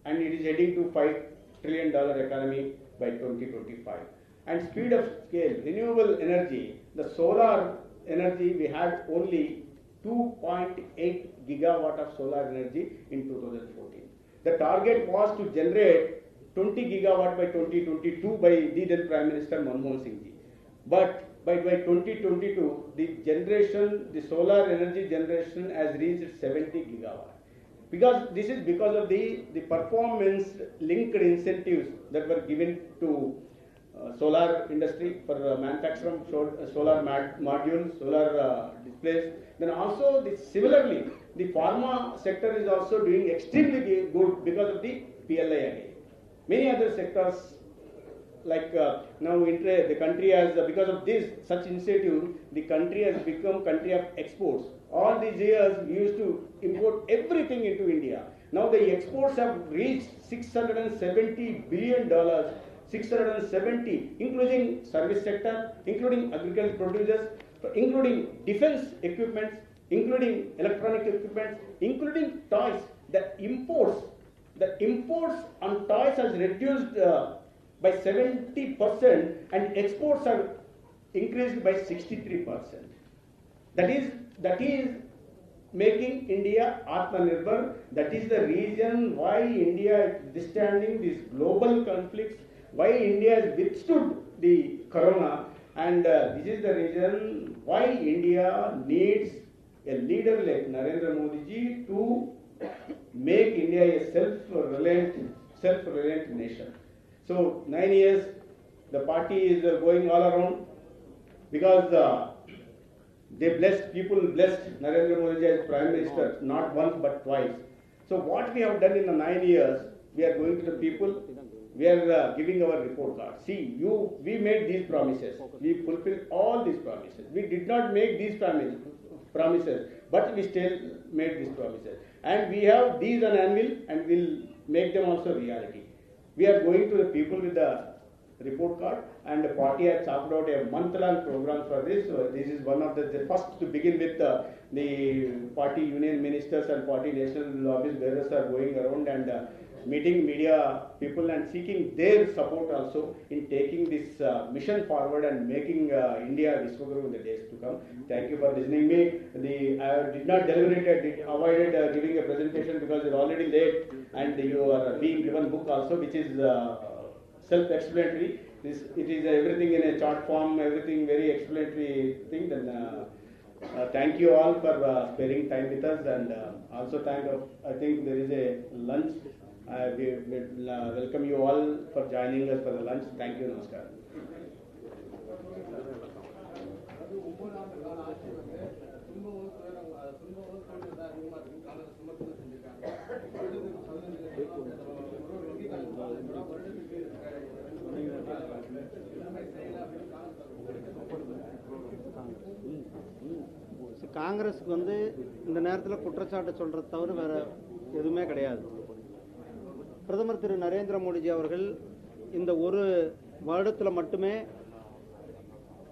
$5 trillion economy by 2025. And speed of scale, renewable energy, the solar energy, we had only 2.8 gigawatt of solar energy in 2014. The target was to generate 20 gigawatt by 2022 by the then Prime Minister Manmohan Singh ji. But by 2022, the solar energy generation has reached 70 gigawatt. This is because of the performance linked incentives that were given to solar industry for manufacturing solar modules, solar displays. Then also, similarly, the pharma sector is also doing extremely good because of the PLI again. Many other sectors, like now the country has, because of such initiative, the country has become country of exports. All these years we used to import everything into India. Now the exports have reached $670 billion, 670, including service sector, including agricultural producers, including defense equipment, including electronic equipment, including toys. The imports on toys has reduced by 70%, and exports are increased by 63%. That is making India Atmanirbhar. That is the reason why India is withstanding these global conflicts, why India has withstood the corona, and this is the reason why India needs a leader like Narendra Modi ji to make India a self-reliant nation. So 9 years, the party is going all around because people blessed Narendra Modi as Prime Minister, not once but twice. So what we have done in the 9 years, we are going to the people, we are giving our report card. See, we made these promises, we fulfilled all these promises. We did not make these promises, but we still made these promises. And we have these on anvil, and we'll make them also reality. We are going to the people with the report card, and the party has chalked out a month-long program for this. So this is one of the first to begin with. The party union ministers and party national office bearers are going around and meeting media people and seeking their support also in taking this mission forward and making India Vishwaguru in the days to come. Thank you for listening me. I did not deliberate, I avoided giving a presentation because it's already late, and you are being given book also, which is self-explanatory. It is everything in a chart form, everything very explanatory thing. Then thank you all for sparing time with us, and also I think there is a lunch. We welcome you all for joining us for the lunch. Thank you. Namaskar. காங்கிரஸுக்கு இந்த நேரத்தில் குற்றச்சாட்டு சொல்றது தவிர வேற எதுவுமே கிடையாது. பிரதமர் திரு நரேந்திர மோடிஜி அவர்கள் இந்த ஒரு வருடத்தில் மட்டுமே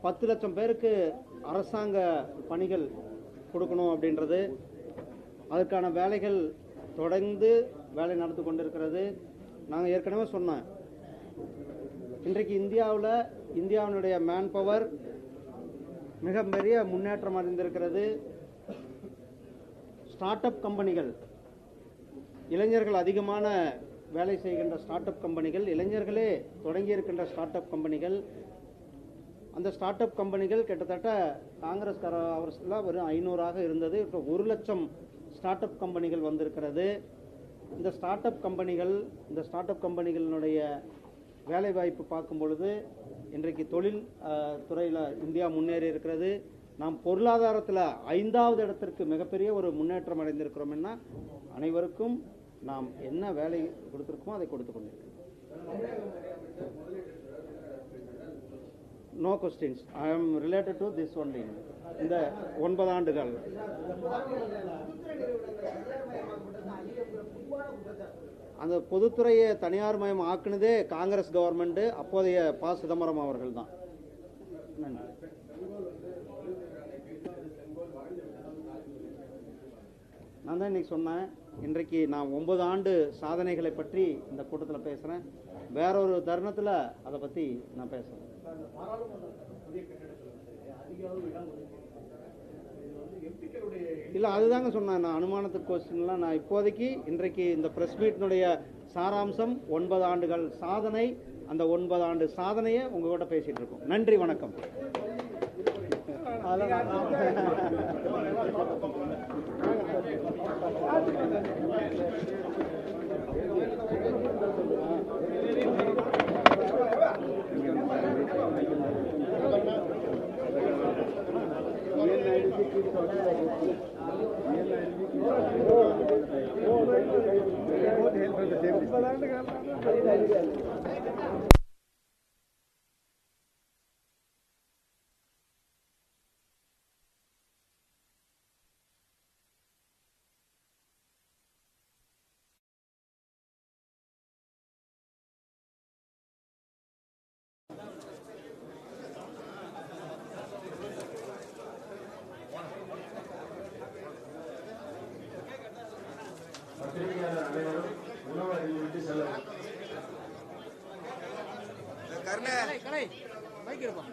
10 லட்சம் பேருக்கு அரசாங்க பணிகள் கொடுக்கணும் அப்படின்றது, அதற்கான வேலைகள் தொடர்ந்து வேலை நடந்து கொண்டிருக்கிறது. நாங்கள் ஏற்கனவே சொன்னோம், இன்றைக்கு இந்தியாவினுடைய மேன் பவர் மிகப்பெரிய முன்னேற்றம் அடைந்திருக்கிறது. ஸ்டார்ட் அப் கம்பெனிகள், இளைஞர்கள் அதிகமான வேலை செய்கின்ற ஸ்டார்ட் அப் கம்பெனிகள், இளைஞர்களே தொடங்கி இருக்கின்ற ஸ்டார்ட் அப் கம்பெனிகள், அந்த ஸ்டார்ட் அப் கம்பெனிகள் கிட்டத்தட்ட காங்கிரஸ் அரசுல வெறும் 500ஆக இருந்தது. இப்போ 1 லட்சம் ஸ்டார்ட் அப் கம்பெனிகள் வந்திருக்கிறது. இந்த ஸ்டார்ட் அப் கம்பெனிகளினுடைய வேலை வாய்ப்பு பார்க்கும் பொழுது இன்றைக்கு தொழில் துறையில் இந்தியா முன்னேறி இருக்கிறது. நாம் பொருளாதாரத்தில் 5வது இடத்திற்கு மிகப்பெரிய ஒரு முன்னேற்றம் அடைந்திருக்கிறோம்னா அனைவருக்கும் நாம் என்ன வேலை கொடுத்திருக்கோமோ அதை கொடுத்து கொண்டிருக்கிறோம். No questions. I am related to this only. இந்த 9 ஆண்டுகள் அந்த பொதுத்துறையை தனியார் மயம் ஆக்குனதே காங்கிரஸ் கவர்மெண்ட், அப்போதைய ப. சிதம்பரம் அவர்கள் தான். நன்றி. நான் தான் இன்னைக்கு சொன்னேன், இன்றைக்கு நான் 9 ஆண்டு சாதனைகளை பற்றி இந்த கூட்டத்தில் பேசுகிறேன். வேறொரு தருணத்தில் அதை பற்றி நான் பேசுகிறேன். இல்லை, அதுதாங்க சொன்னேன். நான் அனுமானத்துக்கு கொஸ்டின்லாம் நான் இப்போதைக்கு இன்றைக்கு இந்த பிரஸ் மீட்டினுடைய சாராம்சம் 9 ஆண்டுகள் சாதனை. அந்த 9 ஆண்டு சாதனையை உங்ககிட்ட பேசிட்டு இருக்கோம். நன்றி, வணக்கம். கர்ணே, மைக் இருப்பா.